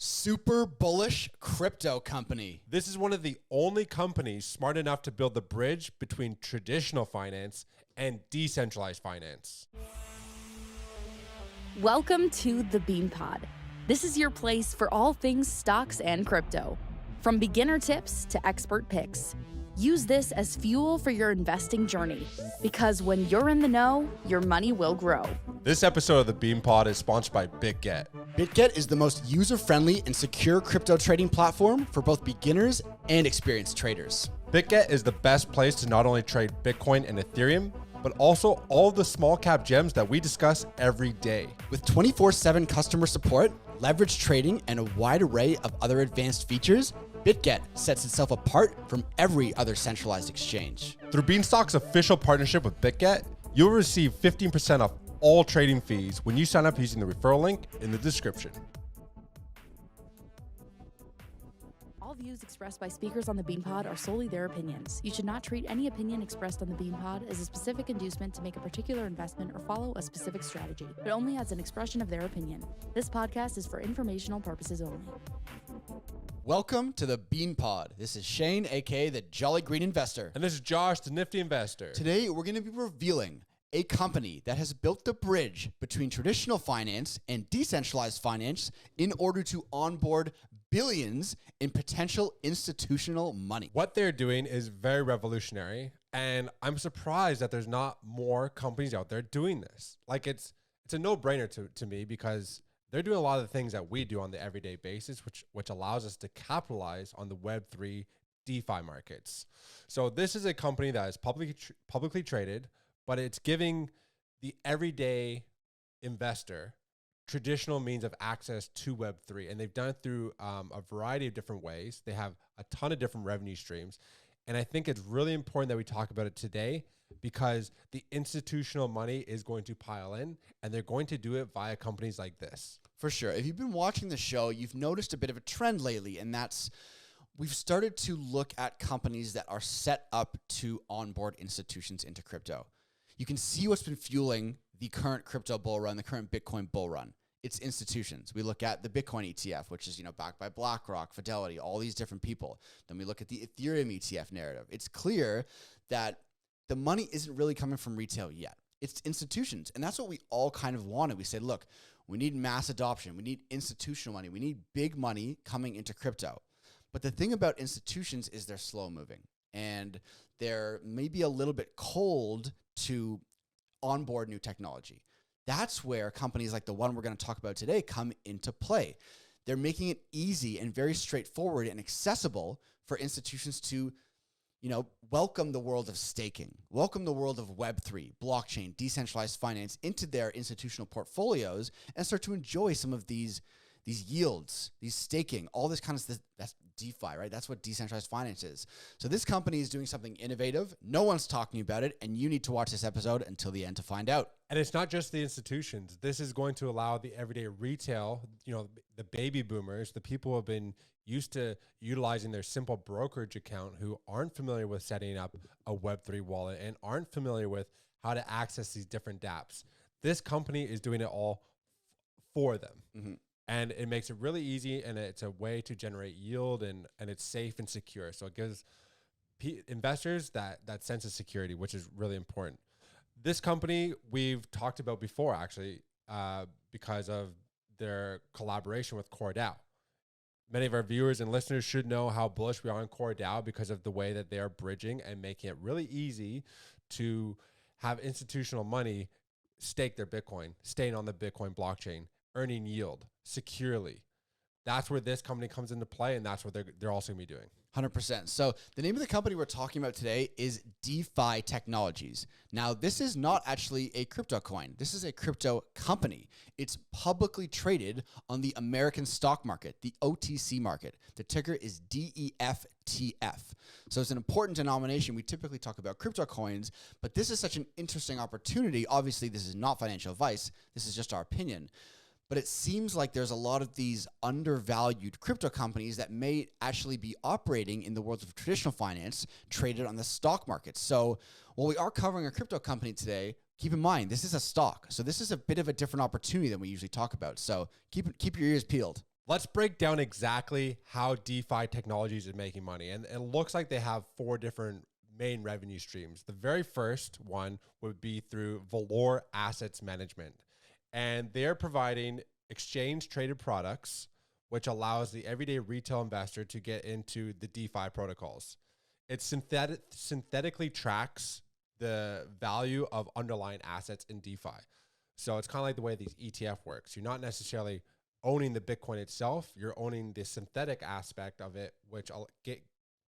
super bullish crypto company. This is one of the only companies smart enough to build the bridge between traditional finance and decentralized finance. Welcome to the Bean Pod. This is your place for all things stocks and crypto. From beginner tips to expert picks. Use this as fuel for your investing journey, because when you're in the know, your money will grow. This episode of the Bean Pod is sponsored by BitGet. BitGet is the most user-friendly and secure crypto trading platform for both beginners and experienced traders. BitGet is the best place to not only trade Bitcoin and Ethereum, but also all the small cap gems that we discuss every day. With 24/7 customer support, leverage trading, and a wide array of other advanced features, BitGet sets itself apart from every other centralized exchange. Through Beanstock's official partnership with BitGet, you'll receive 15% off all trading fees when you sign up using the referral link in the description. All views expressed by speakers on the Bean Pod are solely their opinions. You should not treat any opinion expressed on the Bean Pod as a specific inducement to make a particular investment or follow a specific strategy, but only as an expression of their opinion. This podcast is for informational purposes only. Welcome to the Bean Pod. This is Shane, aka the Jolly Green Investor. And this is Josh, the Nifty Investor. Today, we're going to be revealing a company that has built the bridge between traditional finance and decentralized finance in order to onboard billions in potential institutional money. What they're doing is very revolutionary, and I'm surprised that there's not more companies out there doing this. Like it's a no-brainer to me, because they're doing a lot of the things that we do on the everyday basis, which allows us to capitalize on the Web3 DeFi markets. So this is a company that is publicly traded, but it's giving the everyday investor traditional means of access to Web3. And they've done it through a variety of different ways. They have a ton of different revenue streams. And I think it's really important that we talk about it today, because the institutional money is going to pile in, and they're going to do it via companies like this. For sure. If you've been watching the show, you've noticed a bit of a trend lately, and that's we've started to look at companies that are set up to onboard institutions into crypto. You can see what's been fueling the current crypto bull run, the current Bitcoin bull run. It's institutions. We look at the Bitcoin ETF, which is, backed by BlackRock, Fidelity, all these different people. Then we look at the Ethereum ETF narrative. It's clear that the money isn't really coming from retail yet. It's institutions. And that's what we all kind of wanted. We said, look, we need mass adoption. We need institutional money. We need big money coming into crypto. But the thing about institutions is they're slow moving, and they're maybe a little bit cold to onboard new technology. That's where companies like the one we're going to talk about today come into play. They're making it easy and very straightforward and accessible for institutions to welcome the world of staking, welcome the world of Web3, blockchain, decentralized finance into their institutional portfolios, and start to enjoy some of these yields, these staking, all this kind of stuff. That's DeFi, right? That's what decentralized finance is. So this company is doing something innovative. No one's talking about it, and you need to watch this episode until the end to find out. And it's not just the institutions. This is going to allow the everyday retail, the baby boomers, the people who have been used to utilizing their simple brokerage account, who aren't familiar with setting up a Web3 wallet and aren't familiar with how to access these different dApps. This company is doing it all for them. Mm-hmm. And it makes it really easy, and it's a way to generate yield, and it's safe and secure. So it gives investors that sense of security, which is really important. This company we've talked about before, actually, because of their collaboration with CoreDAO. Many of our viewers and listeners should know how bullish we are on CoreDAO because of the way that they are bridging and making it really easy to have institutional money stake their Bitcoin, staying on the Bitcoin blockchain, earning yield securely. That's where this company comes into play, and that's what they're also going to be doing. 100%. So the name of the company we're talking about today is DeFi Technologies. Now, this is not actually a crypto coin. This is a crypto company. It's publicly traded on the American stock market, the OTC market. The ticker is DEFTF. So it's an important denomination. We typically talk about crypto coins, but this is such an interesting opportunity. Obviously, this is not financial advice. This is just our opinion. But it seems like there's a lot of these undervalued crypto companies that may actually be operating in the world of traditional finance, traded on the stock market. So while we are covering a crypto company today, keep in mind, this is a stock. So this is a bit of a different opportunity than we usually talk about. So keep your ears peeled. Let's break down exactly how DeFi Technologies is making money. And it looks like they have 4 different main revenue streams. The very first one would be through Valor Assets Management. And they're providing exchange traded products, which allows the everyday retail investor to get into the DeFi protocols. It synthetically tracks the value of underlying assets in DeFi. So it's kind of like the way these ETF works. You're not necessarily owning the Bitcoin itself, you're owning the synthetic aspect of it, which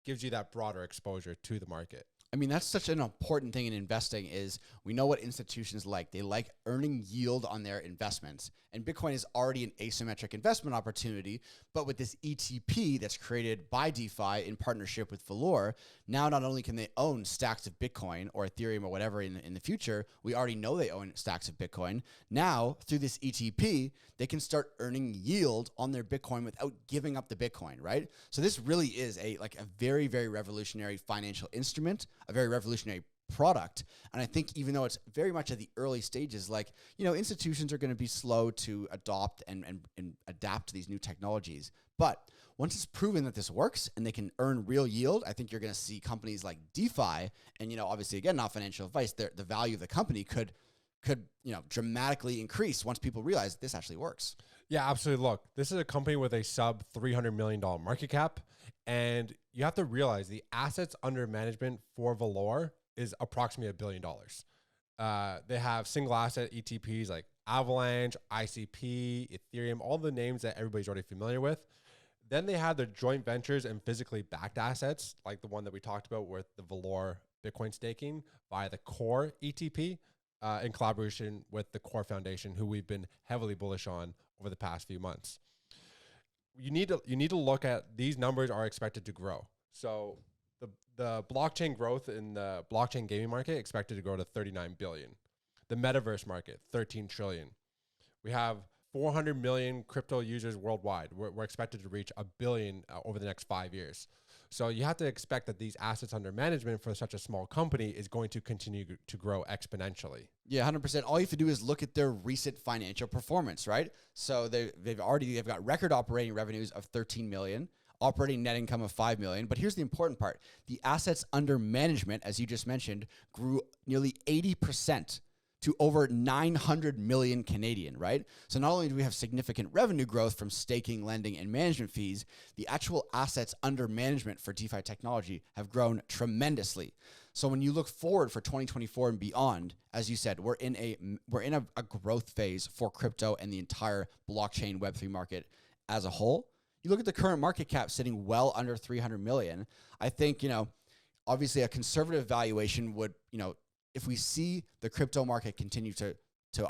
gives you that broader exposure to the market. I mean, that's such an important thing in investing is we know what institutions like. They like earning yield on their investments. And Bitcoin is already an asymmetric investment opportunity. But with this ETP that's created by DeFi in partnership with Valor, now not only can they own stacks of Bitcoin or Ethereum or whatever in the future, we already know they own stacks of Bitcoin. Now, through this ETP, they can start earning yield on their Bitcoin without giving up the Bitcoin, right? So this really is a very, very revolutionary financial instrument, a very revolutionary product. And I think even though it's very much at the early stages, institutions are going to be slow to adopt and adapt to these new technologies. But once it's proven that this works and they can earn real yield, I think you're going to see companies like DeFi, and, obviously, again, not financial advice, the value of the company could dramatically increase once people realize this actually works. Yeah, absolutely. Look, this is a company with a sub $300 million market cap. And you have to realize the assets under management for Valor is approximately $1 billion. They have single asset ETPs like Avalanche, ICP, Ethereum, all the names that everybody's already familiar with. Then they have their joint ventures and physically backed assets, like the one that we talked about with the Valor Bitcoin staking via the Core ETP in collaboration with the Core Foundation, who we've been heavily bullish on over the past few months. You need to look at these numbers are expected to grow. So the blockchain growth in the blockchain gaming market expected to grow to 39 billion. The metaverse market, 13 trillion. We have 400 million crypto users worldwide. We're expected to reach 1 billion over the next 5 years. So you have to expect that these assets under management for such a small company is going to continue to grow exponentially. Yeah, 100%. All you have to do is look at their recent financial performance, right? So they've got record operating revenues of 13 million, operating net income of 5 million. But here's the important part. The assets under management, as you just mentioned, grew nearly 80% to over 900 million Canadian, right? So not only do we have significant revenue growth from staking, lending, and management fees, the actual assets under management for DeFi technology have grown tremendously. So when you look forward for 2024 and beyond, as you said, we're in a growth phase for crypto and the entire blockchain Web3 market as a whole. You look at the current market cap sitting well under 300 million. I think, obviously a conservative valuation would, if we see the crypto market continue to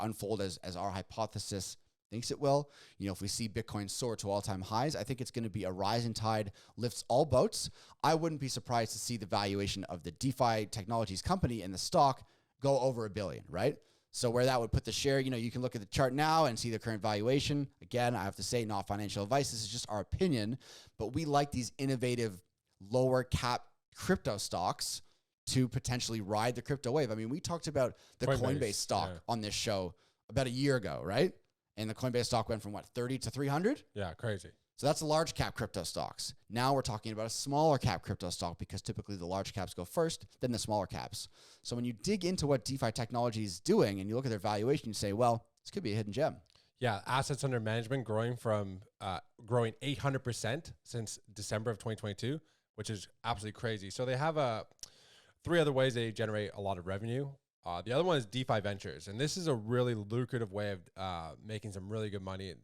unfold as our hypothesis thinks it will, if we see Bitcoin soar to all-time highs, I think it's going to be a rising tide lifts all boats. I wouldn't be surprised to see the valuation of the DeFi Technologies company and the stock go over $1 billion, right? So where that would put the share, you can look at the chart now and see the current valuation. Again, I have to say, not financial advice. This is just our opinion, but we like these innovative lower cap crypto stocks to potentially ride the crypto wave. I mean, we talked about the Coinbase stock on this show about a year ago, right? And the Coinbase stock went from 30 to 300? Yeah, crazy. So that's the large cap crypto stocks. Now we're talking about a smaller cap crypto stock because typically the large caps go first, then the smaller caps. So when you dig into what DeFi technology is doing and you look at their valuation, you say, well, this could be a hidden gem. Yeah, assets under management growing 800% since December of 2022, which is absolutely crazy. So they have 3 other ways they generate a lot of revenue. The other one is DeFi Ventures. And this is a really lucrative way of making some really good money.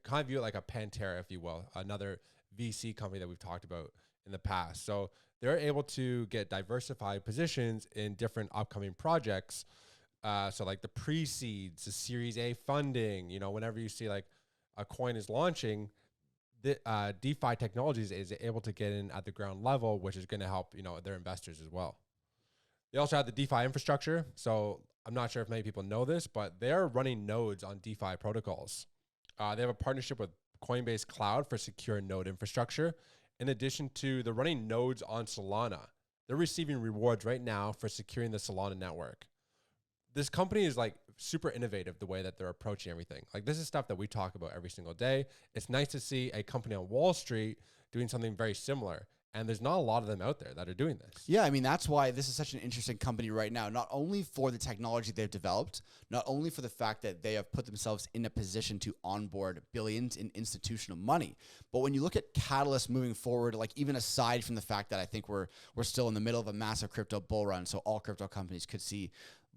Kind of view it like a Pantera, if you will, another VC company that we've talked about in the past. So they're able to get diversified positions in different upcoming projects. So like the pre-seeds, the Series A funding, whenever you see like a coin is launching, the DeFi Technologies is able to get in at the ground level, which is going to help, their investors as well. They also have the DeFi infrastructure. So I'm not sure if many people know this, but they're running nodes on DeFi protocols. They have a partnership with Coinbase Cloud for secure node infrastructure. In addition to the running nodes on Solana, they're receiving rewards right now for securing the Solana network. This company is super innovative the way that they're approaching everything. Like this is stuff that we talk about every single day. It's nice to see a company on Wall Street doing something very similar. And there's not a lot of them out there that are doing this. Yeah, I mean, that's why this is such an interesting company right now, not only for the technology they've developed, not only for the fact that they have put themselves in a position to onboard billions in institutional money, but when you look at catalysts moving forward, like even aside from the fact that I think we're still in the middle of a massive crypto bull run, so all crypto companies could see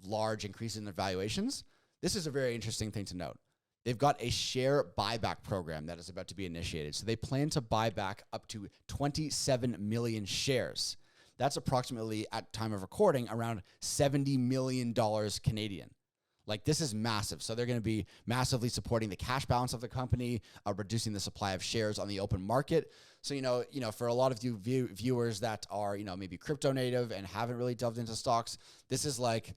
large increases in their valuations, this is a very interesting thing to note. They've got a share buyback program that is about to be initiated. So they plan to buy back up to 27 million shares. That's approximately, at time of recording, around $70 million Canadian. Like, this is massive. So they're going to be massively supporting the cash balance of the company, reducing the supply of shares on the open market. So, for a lot of you viewers that are, maybe crypto native and haven't really delved into stocks, this is like,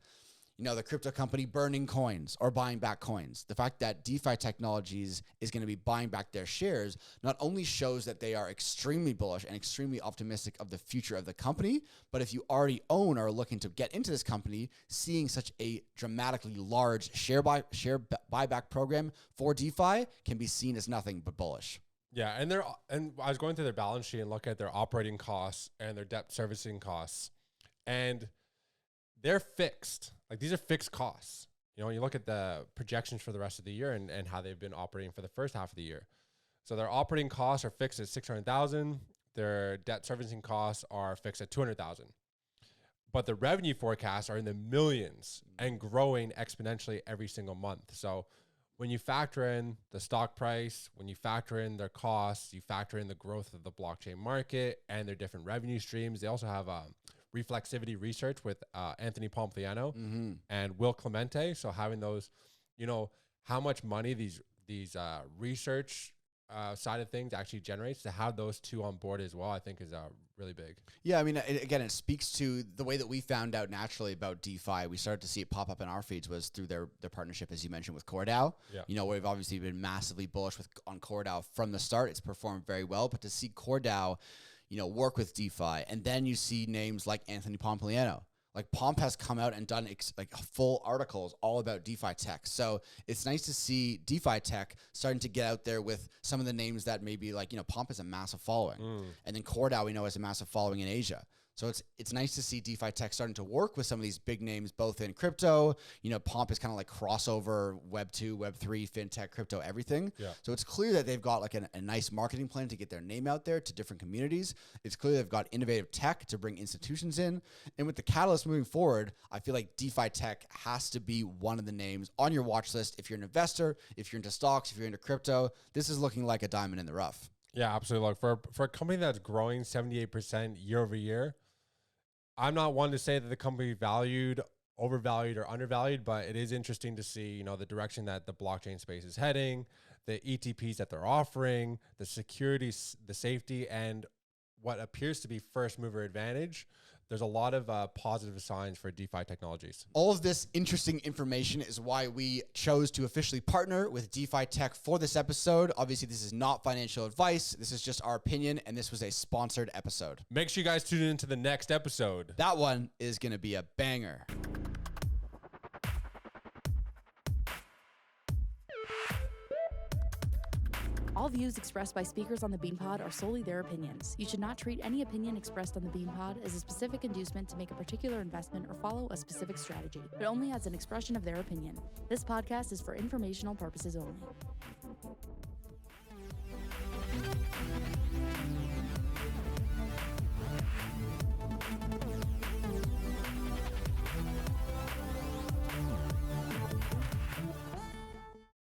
the crypto company burning coins or buying back coins. The fact that DeFi Technologies is going to be buying back their shares not only shows that they are extremely bullish and extremely optimistic of the future of the company, but if you already own or are looking to get into this company, seeing such a dramatically large share buyback program for DeFi can be seen as nothing but bullish. Yeah, and I was going through their balance sheet and looking at their operating costs and their debt servicing costs, and they're fixed. Like, these are fixed costs. You look at the projections for the rest of the year and how they've been operating for the first half of the year. So their operating costs are fixed at $600,000. Their debt servicing costs are fixed at $200,000. But the revenue forecasts are in the millions and growing exponentially every single month. So when you factor in the stock price, when you factor in their costs, you factor in the growth of the blockchain market and their different revenue streams. They also have reflexivity research with Anthony Pompliano and Will Clemente. So having those, how much money these research side of things actually generates, to have those two on board as well, I think is really big. Yeah, I mean, it speaks to the way that we found out naturally about DeFi. We started to see it pop up in our feeds was through their partnership, as you mentioned, with CoreDAO. Yeah. We've obviously been massively bullish on CoreDAO from the start. It's performed very well, but to see CoreDAO work with DeFi. And then you see names like Anthony Pompliano. Like, Pomp has come out and done full articles all about DeFi tech. So it's nice to see DeFi tech starting to get out there with some of the names that maybe Pomp has a massive following. And then CoreDAO, we know, has a massive following in Asia. So it's nice to see DeFi tech starting to work with some of these big names, both in crypto. Pomp is kind of like crossover Web 2, Web 3, fintech, crypto, everything. Yeah. So it's clear that they've got a nice marketing plan to get their name out there to different communities. It's clear they've got innovative tech to bring institutions in. And with the catalyst moving forward, I feel like DeFi tech has to be one of the names on your watch list. If you're an investor, if you're into stocks, if you're into crypto, this is looking like a diamond in the rough. Yeah, absolutely. Look, for a company that's growing 78% year over year, I'm not one to say that the company valued, overvalued, or undervalued, but it is interesting to see, the direction that the blockchain space is heading, the ETPs that they're offering, the security, the safety, and what appears to be first mover advantage. There's a lot of positive signs for DeFi Technologies. All of this interesting information is why we chose to officially partner with DeFi Tech for this episode. Obviously, this is not financial advice. This is just our opinion, and this was a sponsored episode. Make sure you guys tune in to the next episode. That one is going to be a banger. All views expressed by speakers on the BeanPod are solely their opinions. You should not treat any opinion expressed on the BeanPod as a specific inducement to make a particular investment or follow a specific strategy, but only as an expression of their opinion. This podcast is for informational purposes only.